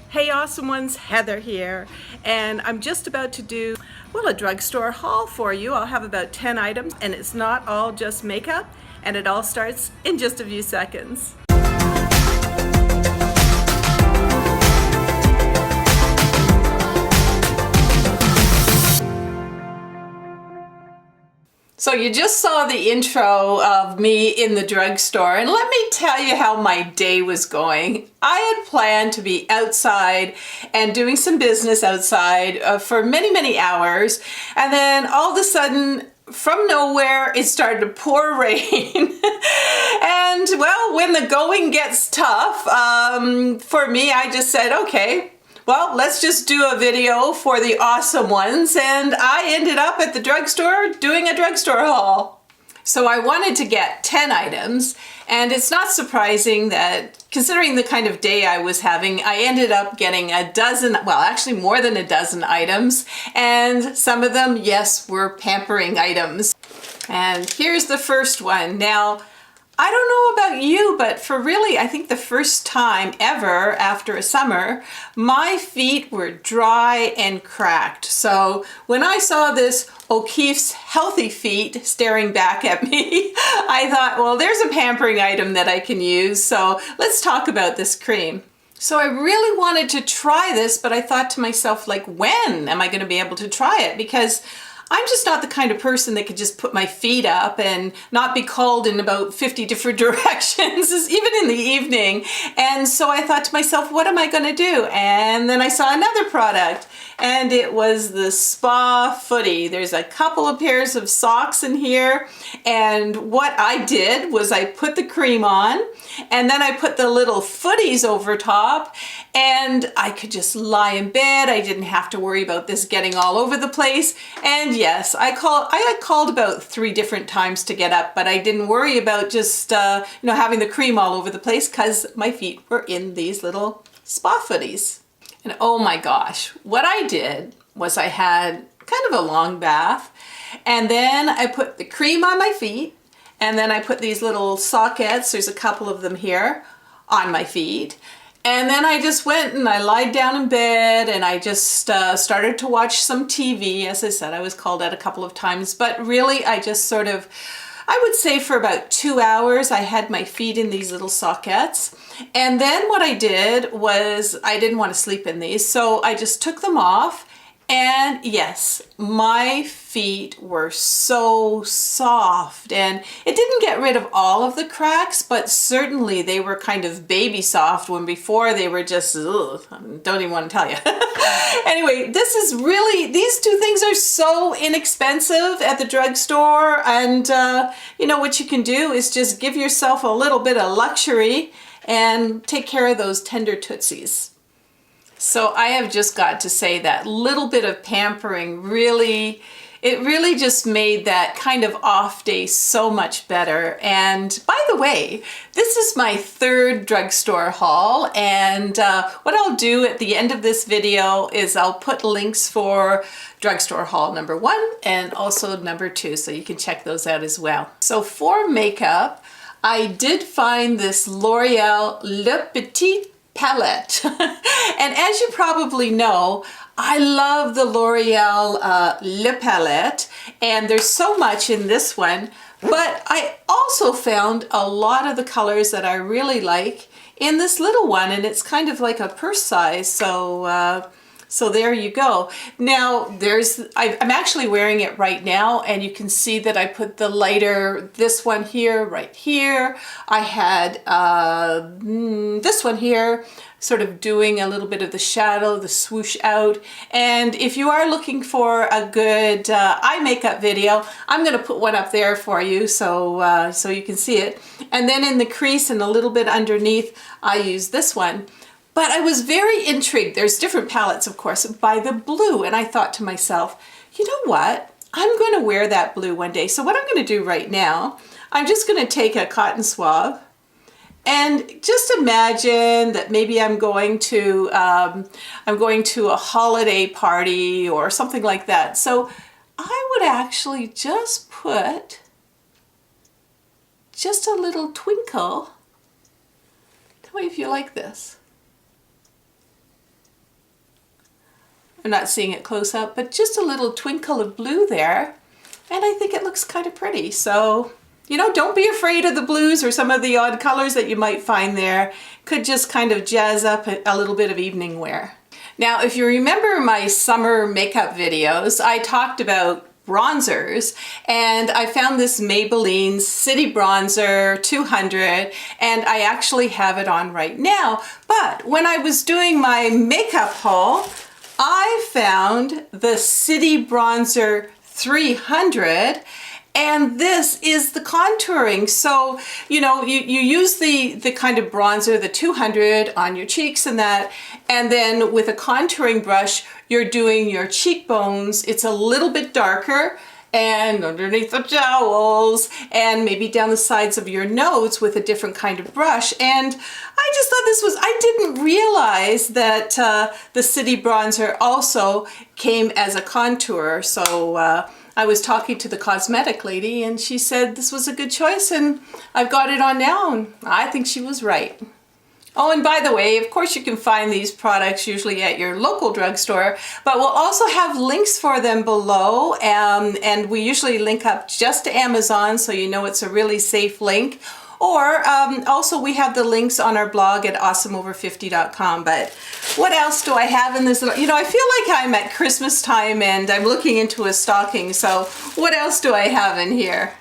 Hey awesome ones, Heather here, and I'm just about to do, well, a drugstore haul for you. I'll have about 10 items and it's not all just makeup, and it all starts in just a few seconds. So you just saw the intro of me in the drugstore, and let me tell you how my day was going. I had planned to be outside and doing some business outside for many hours, and then all of a sudden, from nowhere, it started to pour rain. And well, when the going gets tough, for me, I just said, okay, well, let's just do a video for the awesome ones, and I ended up at the drugstore doing a drugstore haul. So I wanted to get 10 items, and it's not surprising that, considering the kind of day I was having, I ended up getting a dozen, well, actually more than a dozen items, and some of them, yes, were pampering items. And here's the first one. Now, I don't know about you, but for really, I think the first time ever after a summer, my feet were dry and cracked. So when I saw this O'Keeffe's Healthy Feet staring back at me, I thought, well, there's a pampering item that I can use. So let's talk about this cream. So I really wanted to try this, but I thought to myself, like, when am I going to be able to try it? Because I'm just not the kind of person that could just put my feet up and not be called in about 50 different directions, even in the evening. And so I thought to myself, what am I going to do? And then I saw another product, and it was the Spa Footie. There's a couple of pairs of socks in here. And what I did was I put the cream on, and then I put the little footies over top, and I could just lie in bed. I didn't have to worry about this getting all over the place. And yes, I called about 3 different times to get up, but I didn't worry about just having the cream all over the place because my feet were in these little spa footies. And oh my gosh, what I did was I had kind of a long bath, and then I put the cream on my feet, and then I put these little sockettes, there's a couple of them here, on my feet. And then I just went and I lied down in bed, and I just started to watch some TV. As I said, I was called out a couple of times, but really I just sort of, I would say for about 2 hours, I had my feet in these little sockettes. And then what I did was, I didn't want to sleep in these, so I just took them off. And yes, my feet were so soft, and it didn't get rid of all of the cracks, but certainly they were kind of baby soft, when before they were just, ugh, don't even want to tell you. Anyway, this is really, these 2 things are so inexpensive at the drugstore, and what you can do is just give yourself a little bit of luxury and take care of those tender tootsies. So I have just got to say that little bit of pampering really just made that kind of off day so much better. And by the way, this is my 3rd drugstore haul, and what I'll do at the end of this video is I'll put links for drugstore haul number 1 and also number 2, so you can check those out as well. So for makeup, I did find this L'Oreal Le Petit palette. And as you probably know, I love the L'Oreal Le Palette, and there's so much in this one, but I also found a lot of the colors that I really like in this little one, and it's kind of like a purse size, so there you go. Now I'm actually wearing it right now, and you can see that I put the lighter, this one here, right here. I had this one here, sort of doing a little bit of the shadow, the swoosh out. And if you are looking for a good eye makeup video, I'm going to put one up there for you, so you can see it. And then in the crease and a little bit underneath, I use this one. But I was very intrigued, there's different palettes of course, by the blue, and I thought to myself, you know what, I'm going to wear that blue one day. So what I'm going to do right now, I'm just going to take a cotton swab, and just imagine that maybe I'm going to a holiday party or something like that. So I would actually just put just a little twinkle. Tell me if you like this. I'm not seeing it close up, but just a little twinkle of blue there. And I think it looks kind of pretty. So, you know, don't be afraid of the blues or some of the odd colors that you might find there. Could just kind of jazz up a little bit of evening wear. Now, if you remember my summer makeup videos, I talked about bronzers, and I found this Maybelline City Bronzer 200, and I actually have it on right now. But when I was doing my makeup haul, I found the City Bronzer 300, and this is the contouring. So, you know, you use the kind of bronzer, the 200 on your cheeks and that, and then with a contouring brush, you're doing your cheekbones. It's a little bit darker, and underneath the jowls, and maybe down the sides of your nose with a different kind of brush. And I just thought this was, I didn't realize that the City Bronzer also came as a contour. So I was talking to the cosmetic lady, and she said this was a good choice, and I've got it on now, and I think she was right. Oh, and by the way, of course you can find these products usually at your local drugstore, but we'll also have links for them below, and we usually link up just to Amazon, so you know it's a really safe link. Or also we have the links on our blog at awesomeover50.com. But what else do I have in this? You know, I feel like I'm at Christmas time and I'm looking into a stocking. So what else do I have in here?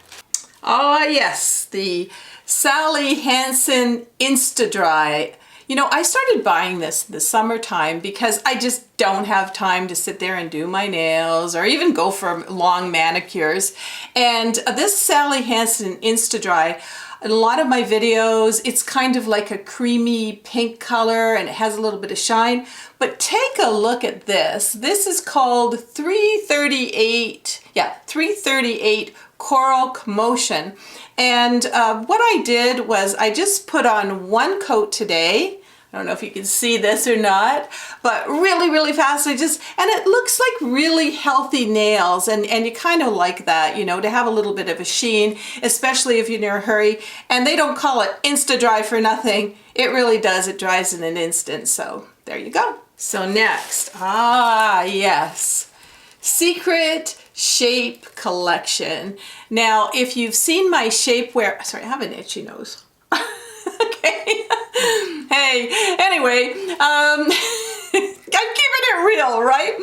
Oh yes, the Sally Hansen Insta-Dry. You know, I started buying this in the summertime because I just don't have time to sit there and do my nails or even go for long manicures. And this Sally Hansen Insta-Dry, in a lot of my videos, it's kind of like a creamy pink color and it has a little bit of shine. But take a look at this. This is called 338 Coral Commotion. And what I did was I just put on one coat today. I don't know if you can see this or not, but really, really fast. And it looks like really healthy nails, and you kind of like that, you know, to have a little bit of a sheen, especially if you're in a hurry. And they don't call it Insta-Dry for nothing. It really does. It dries in an instant. So there you go. So next, yes, Secret Shape Collection. Now, if you've seen my shapewear, sorry, I have an itchy nose. Okay. Hey, anyway, I'm keeping it real, right?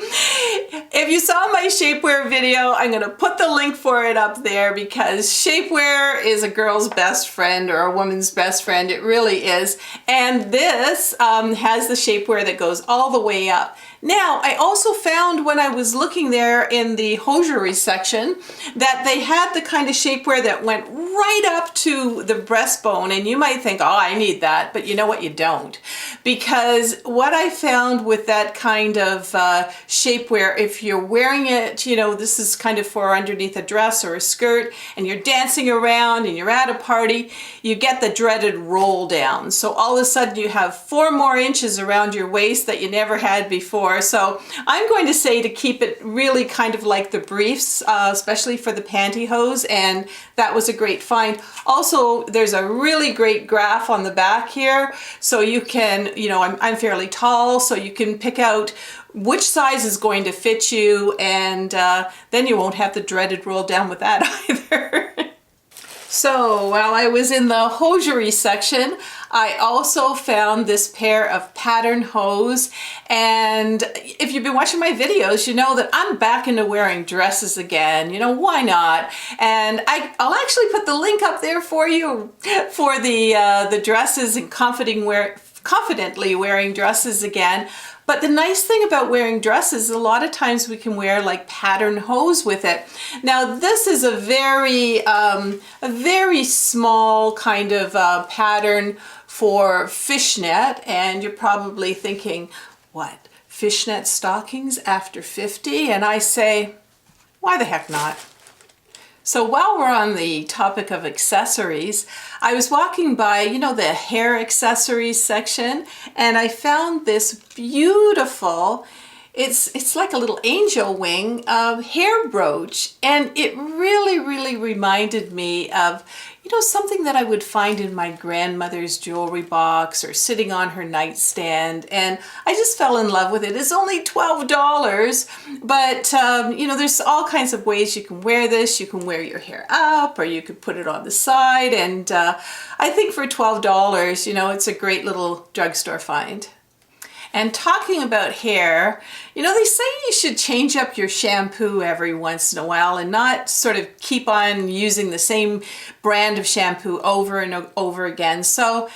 If you saw my shapewear video, I'm going to put the link for it up there because shapewear is a girl's best friend or a woman's best friend. It really is. And this has the shapewear that goes all the way up. Now, I also found when I was looking there in the hosiery section that they had the kind of shapewear that went right up to the breastbone, and you might think, oh, I need that, but you know what, you don't. Because what I found with that kind of shapewear, if you're wearing it, you know, this is kind of for underneath a dress or a skirt, and you're dancing around and you're at a party, you get the dreaded roll down. So all of a sudden you have 4 more inches around your waist that you never had before. So I'm going to say to keep it really kind of like the briefs, especially for the pantyhose, and that was a great find. Also, there's a really great graph on the back here, so you can, you know, I'm fairly tall, so you can pick out which size is going to fit you, and then you won't have the dreaded roll down with that either. So while I was in the hosiery section, I also found this pair of pattern hose, and if you've been watching my videos, you know that I'm back into wearing dresses again. You know, why not? And I'll actually put the link up there for you for the dresses and confidently wearing dresses again. But the nice thing about wearing dresses, a lot of times we can wear like pattern hose with it. Now this is a very small kind of pattern for fishnet, and you're probably thinking, what, fishnet stockings after 50? And I say, why the heck not? So while we're on the topic of accessories, I was walking by, you know, the hair accessories section, and I found this beautiful, it's like a little angel wing hair brooch, and it really, really reminded me of, you something that I would find in my grandmother's jewelry box or sitting on her nightstand, and I just fell in love with it. It's only $12, but there's all kinds of ways you can wear this. You can wear your hair up, or you could put it on the side, and I think for $12, it's a great little drugstore find. And talking about hair, they say you should change up your shampoo every once in a while and not sort of keep on using the same brand of shampoo over and over again. So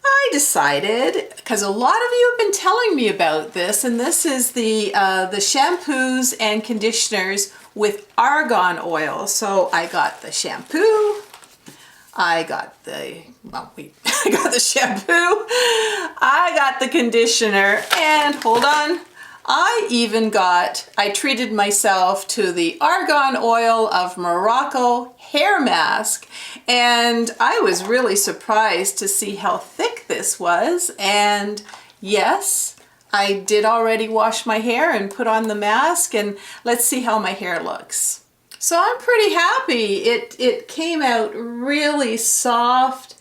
I decided, because a lot of you have been telling me about this, and this is the shampoos and conditioners with argan oil. So I got the shampoo, I got the shampoo, I got the conditioner, and hold on, I treated myself to the argan oil of Morocco hair mask, and I was really surprised to see how thick this was. And yes, I did already wash my hair and put on the mask, and let's see how my hair looks. So I'm pretty happy. It came out really soft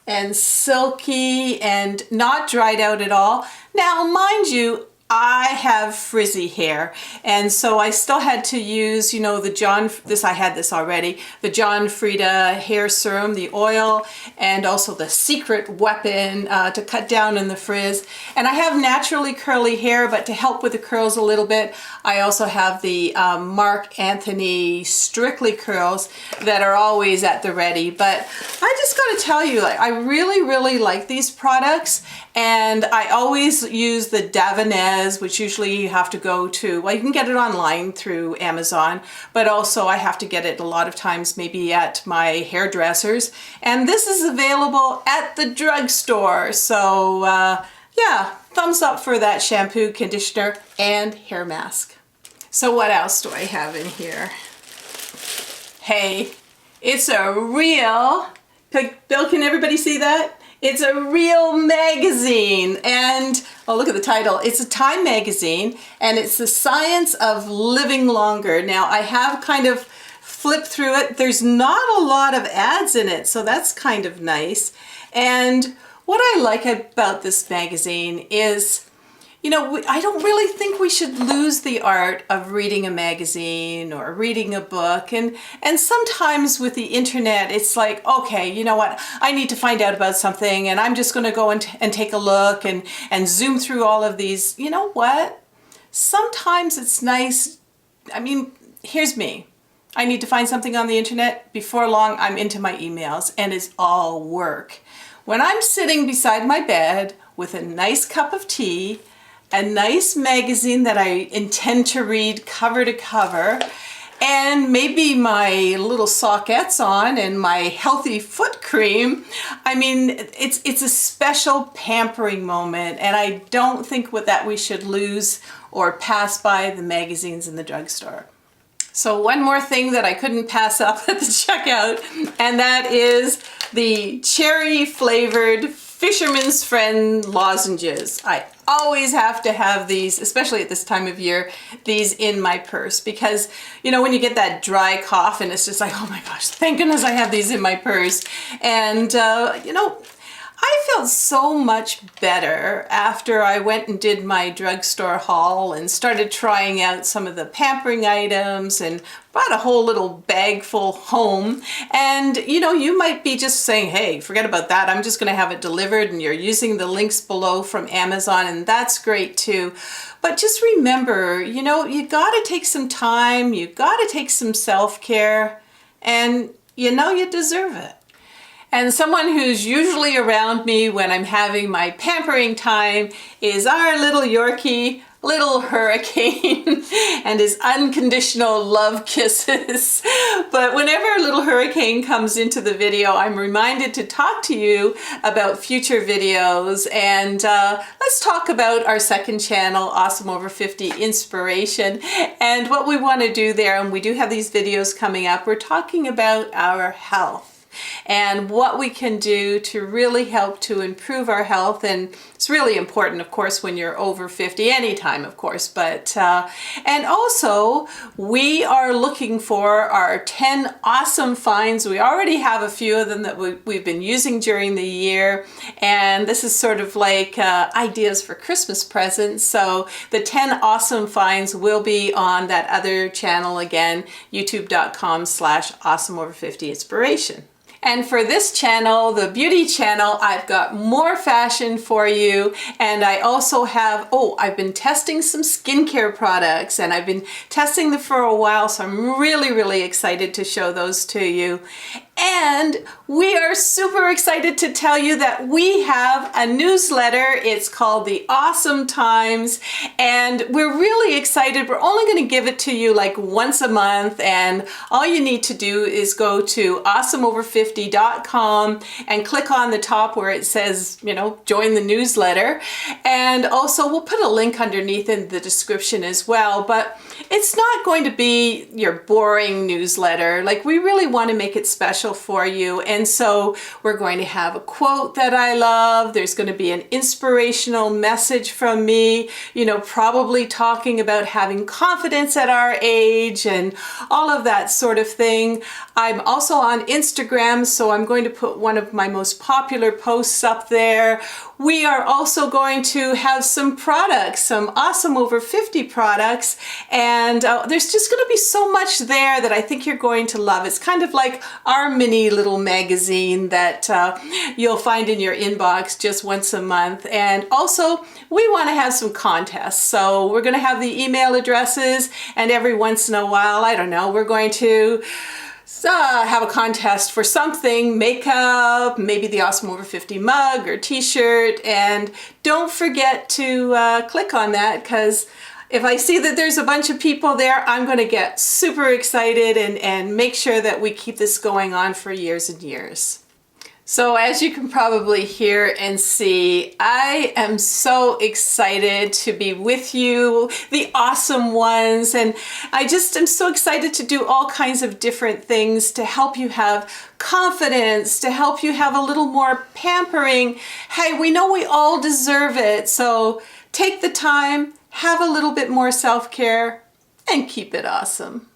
and silky and not dried out at all. Now, mind you, I have frizzy hair, and so I still had to use, I had this already, the John Frieda hair serum, the oil, and also the secret weapon to cut down on the frizz. And I have naturally curly hair, but to help with the curls a little bit, I also have the Mark Anthony Strictly curls that are always at the ready. But I just gotta tell you, I really, really like these products, and I always use the Davines, which usually you have to go to, well, you can get it online through Amazon, but also I have to get it a lot of times maybe at my hairdressers. And this is available at the drugstore. So yeah, thumbs up for that shampoo, conditioner, and hair mask. So what else do I have in here? Hey, it's a real, Bill, can everybody see that? It's a real magazine, and oh, look at the title. It's a Time magazine, and it's the science of living longer. Now, I have kind of flipped through it. There's not a lot of ads in it, so that's kind of nice. And what I like about this magazine is, I don't really think we should lose the art of reading a magazine or reading a book. And sometimes with the internet, it's like, okay, you know what? I need to find out about something, and I'm just going to go and take a look and zoom through all of these. You know what? Sometimes it's nice. I mean, here's me. I need to find something on the internet. Before long, I'm into my emails, and it's all work. When I'm sitting beside my bed with a nice cup of tea, a nice magazine that I intend to read cover to cover, and maybe my little sockettes on and my healthy foot cream, I mean, it's a special pampering moment, and I don't think that we should lose or pass by the magazines in the drugstore. So one more thing that I couldn't pass up at the checkout, and that is the cherry flavored Fisherman's Friend lozenges. I always have to have these, especially at this time of year, these in my purse, because when you get that dry cough and it's just like, oh my gosh, thank goodness I have these in my purse. And I felt so much better after I went and did my drugstore haul and started trying out some of the pampering items and brought a whole little bag full home. And you might be just saying, hey, forget about that. I'm just going to have it delivered, and you're using the links below from Amazon, and that's great too. But just remember, you got to take some time, you got to take some self-care, and you deserve it. And someone who's usually around me when I'm having my pampering time is our little Yorkie, little Hurricane, and his unconditional love kisses. But whenever little Hurricane comes into the video, I'm reminded to talk to you about future videos. And let's talk about our second channel, Awesome Over 50 Inspiration, and what we want to do there. And we do have these videos coming up. We're talking about our health and what we can do to really help to improve our health, and It's really important, of course, when you're over 50, anytime, of course, but, and also we are looking for our 10 awesome finds. We already have a few of them that we've been using during the year, and this is sort of like ideas for Christmas presents. So the 10 awesome finds will be on that other channel again, youtube.com/awesomeover50inspiration. And for this channel, the beauty channel, I've got more fashion for you. And I also have, I've been testing some skincare products, and I've been testing them for a while. So I'm really, really excited to show those to you. And we are super excited to tell you that we have a newsletter. It's called The Awesome Times, and we're really excited. We're only going to give it to you like once a month, and all you need to do is go to awesomeover50.com and click on the top where it says, join the newsletter. And also we'll put a link underneath in the description as well, but it's not going to be your boring newsletter. Like, we really want to make it special for you. And so we're going to have a quote that I love. There's going to be an inspirational message from me, probably talking about having confidence at our age and all of that sort of thing. I'm also on Instagram, so I'm going to put one of my most popular posts up there. We are also going to have some products, some Awesome Over 50 products, and there's just going to be so much there that I think you're going to love. It's kind of like our mini little magazine that you'll find in your inbox just once a month. And also, we want to have some contests. So we're going to have the email addresses, and every once in a while, I don't know, we're going to have a contest for something, makeup, maybe the Awesome Over 50 mug or t-shirt. And don't forget to click on that, because if I see that there's a bunch of people there, I'm going to get super excited and make sure that we keep this going on for years and years. So as you can probably hear and see, I am so excited to be with you, the awesome ones, and I just am so excited to do all kinds of different things to help you have confidence, to help you have a little more pampering. Hey, we know we all deserve it, so take the time, have a little bit more self-care, and keep it awesome.